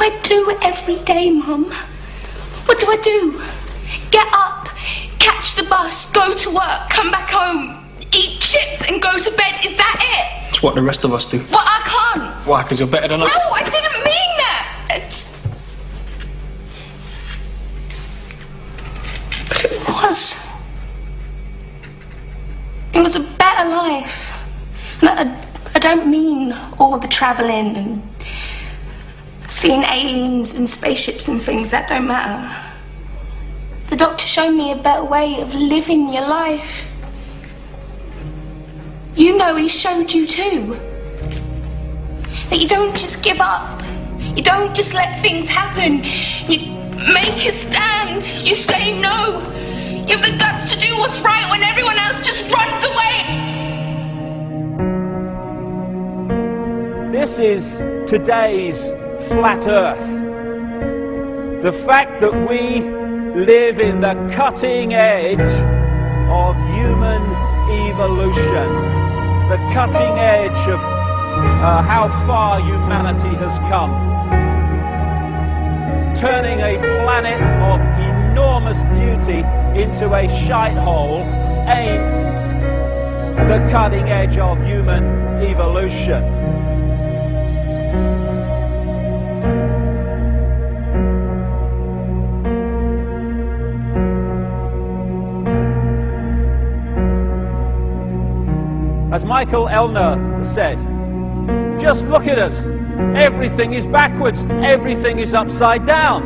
I do every day, Mum? What do I do? Get up, catch the bus, go to work, come back home, eat chips and go to bed. Is that it? It's what the rest of us do. But I can't. Why? Because you're better than us? No, I didn't mean that. It was a better life. And I don't mean all the travelling and seeing aliens and spaceships and things. That don't matter. The doctor showed me a better way of living your life. You know he showed you too. That you don't just give up. You don't just let things happen. You make a stand. You say no. You have the guts to do what's right when everyone else just runs away. This is today's flat Earth. The fact that we live in the cutting edge of human evolution. The cutting edge of how far humanity has come. Turning a planet of enormous beauty into a shithole ain't the cutting edge of human evolution. As Michael Elner said, just look at us. Everything is backwards. Everything is upside down.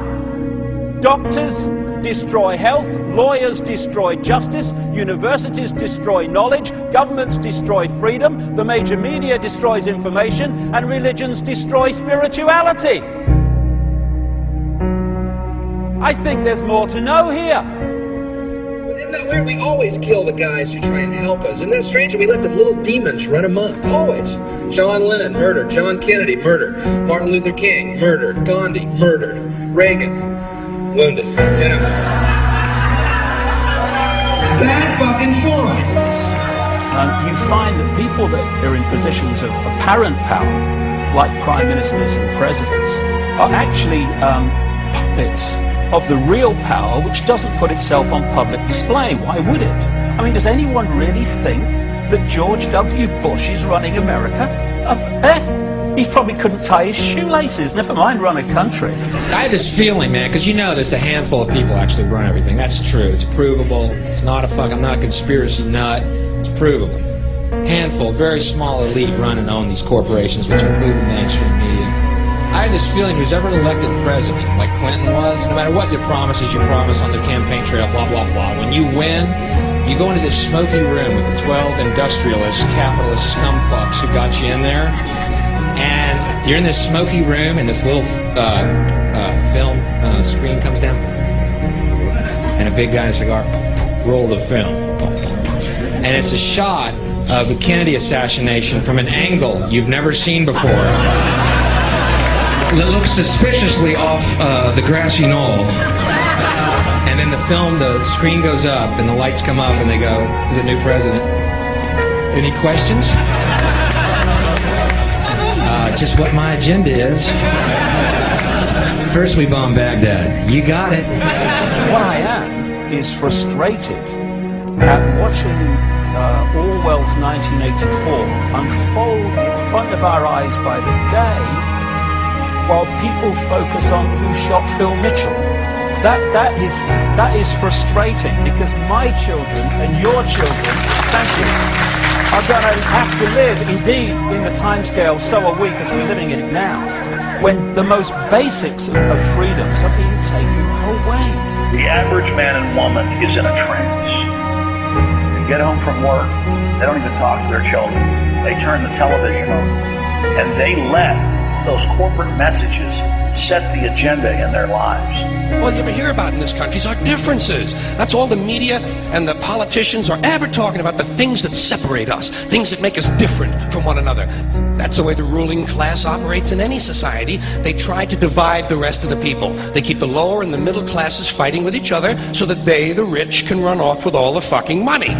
Doctors destroy health, lawyers destroy justice, universities destroy knowledge, governments destroy freedom, the major media destroys information, and religions destroy spirituality. I think there's more to know here. Isn't that weird? We always kill the guys who try and help us. Isn't that strange that we let the little demons run amok? Always. John Lennon, murdered. John Kennedy, murdered. Martin Luther King, murdered. Gandhi, murdered. Reagan, wounded. You know. Bad fucking choice. You find that people that are in positions of apparent power, like prime ministers and presidents, are actually puppets of the real power, which doesn't put itself on public display. Why would it? I mean, does anyone really think that George W. Bush is running America? He probably couldn't tie his shoelaces, never mind run a country. I had this feeling, man, because you know there's a handful of people actually run everything. That's true. It's provable. It's not a fuck. I'm not a conspiracy nut. It's provable. Handful, very small elite run and own these corporations, which include the mainstream media. I had this feeling who's ever elected president, like Clinton was, no matter what your promises you promise on the campaign trail, blah, blah, blah, when you win, you go into this smoky room with the 12 industrialist, capitalist scumfucks who got you in there, and you're in this smoky room, and this little film screen comes down, and a big guy in a cigar, roll the film. And it's a shot of a Kennedy assassination from an angle you've never seen before. It looks suspiciously off the grassy knoll. And then the film, the screen goes up and the lights come up and they go to the new president. Any questions? Just what my agenda is. First we bomb Baghdad. You got it. What I am is frustrated at watching Orwell's 1984 unfold in front of our eyes by the day, while people focus on who shot Phil Mitchell. That is frustrating, because my children and your children, thank you, are going to have to live, indeed, in the timescale, so are we, because we're living in it now, when the most basics of freedoms are being taken away. The average man and woman is in a trance. They get home from work, they don't even talk to their children. They turn the television on, and they let those corporate messages set the agenda in their lives. All you ever hear about in this country is our differences. That's all the media and the politicians are ever talking about, the things that separate us, things that make us different from one another. That's the way the ruling class operates in any society. They try to divide the rest of the people. They keep the lower and the middle classes fighting with each other so that they, the rich, can run off with all the fucking money.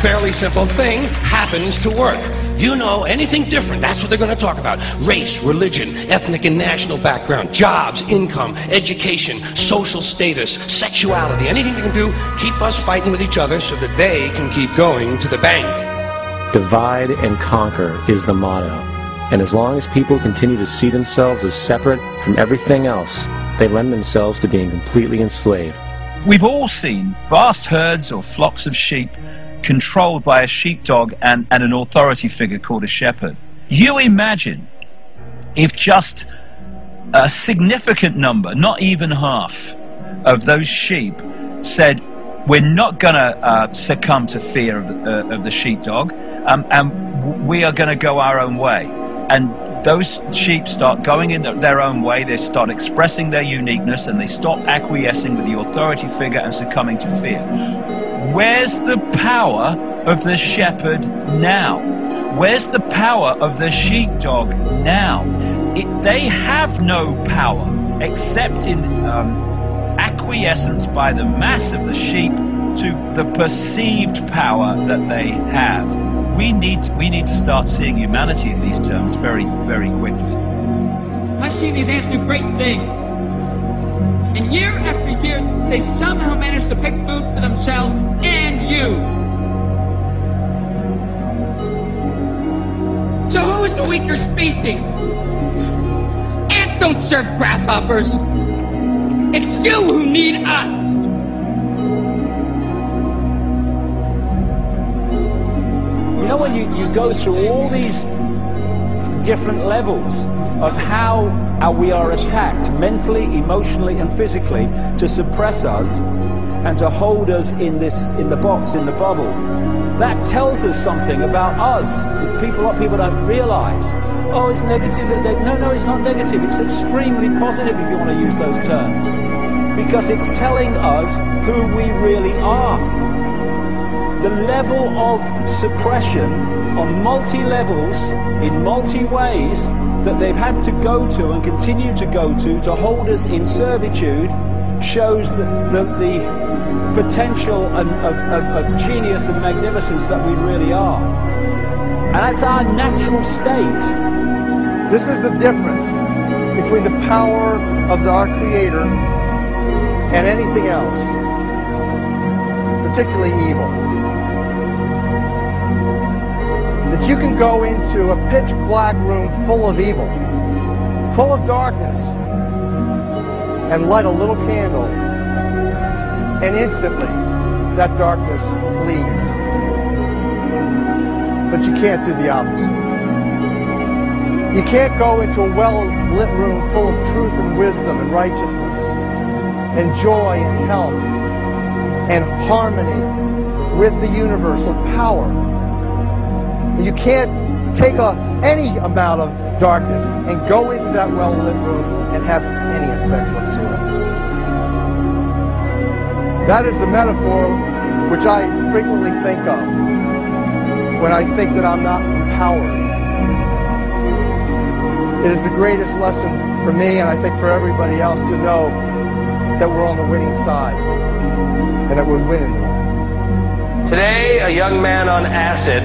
fairly simple thing happens to work. You know, anything different, that's what they're going to talk about. Race, religion, ethnic and national background, jobs, income, education, social status, sexuality, anything they can do, keep us fighting with each other so that they can keep going to the bank. Divide and conquer is the motto. And as long as people continue to see themselves as separate from everything else, they lend themselves to being completely enslaved. We've all seen vast herds or flocks of sheep controlled by a sheepdog and an authority figure called a shepherd. You imagine if just a significant number, not even half, of those sheep said, we're not going to succumb to fear of the sheepdog, and we are going to go our own way. And those sheep start going in their own way, they start expressing their uniqueness, and they stop acquiescing with the authority figure and succumbing to fear. Where's the power of the shepherd now? Where's the power of the sheepdog now? They have no power except in acquiescence by the mass of the sheep to the perceived power that they have. We need to start seeing humanity in these terms very, very quickly. I've seen these ants do great things. And year after year, they somehow manage to pick food for themselves and you. So who is the weaker species? Ants don't serve grasshoppers. It's you who need us. You know, when you go through all these different levels of how we are attacked mentally, emotionally and physically to suppress us and to hold us in the box, in the bubble, that tells us something about us. What people don't realize. Oh, it's negative. No, it's not negative. It's extremely positive, if you want to use those terms, because it's telling us who we really are. The level of suppression on multi-levels, in multi-ways, that they've had to go to and continue to go to hold us in servitude shows the potential of genius and magnificence that we really are. And that's our natural state. This is the difference between the power of our Creator and anything else, particularly evil. That you can go into a pitch black room full of evil, full of darkness, and light a little candle, and instantly that darkness flees. But you can't do the opposite. You can't go into a well-lit room full of truth and wisdom and righteousness and joy and health and harmony with the universal power. You can't take any amount of darkness and go into that well-lit room and have any effect whatsoever. That is the metaphor which I frequently think of when I think that I'm not empowered. It is the greatest lesson for me, and I think for everybody else, to know that we're on the winning side and that we're winning. Today, a young man on acid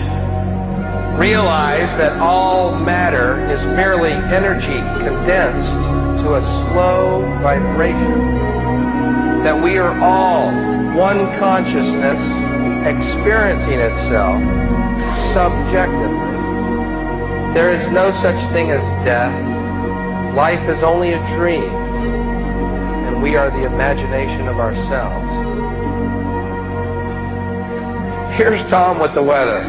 realized that all matter is merely energy condensed to a slow vibration, that we are all one consciousness experiencing itself subjectively. There is no such thing as death. Life is only a dream, and we are the imagination of ourselves. Here's Tom with the weather.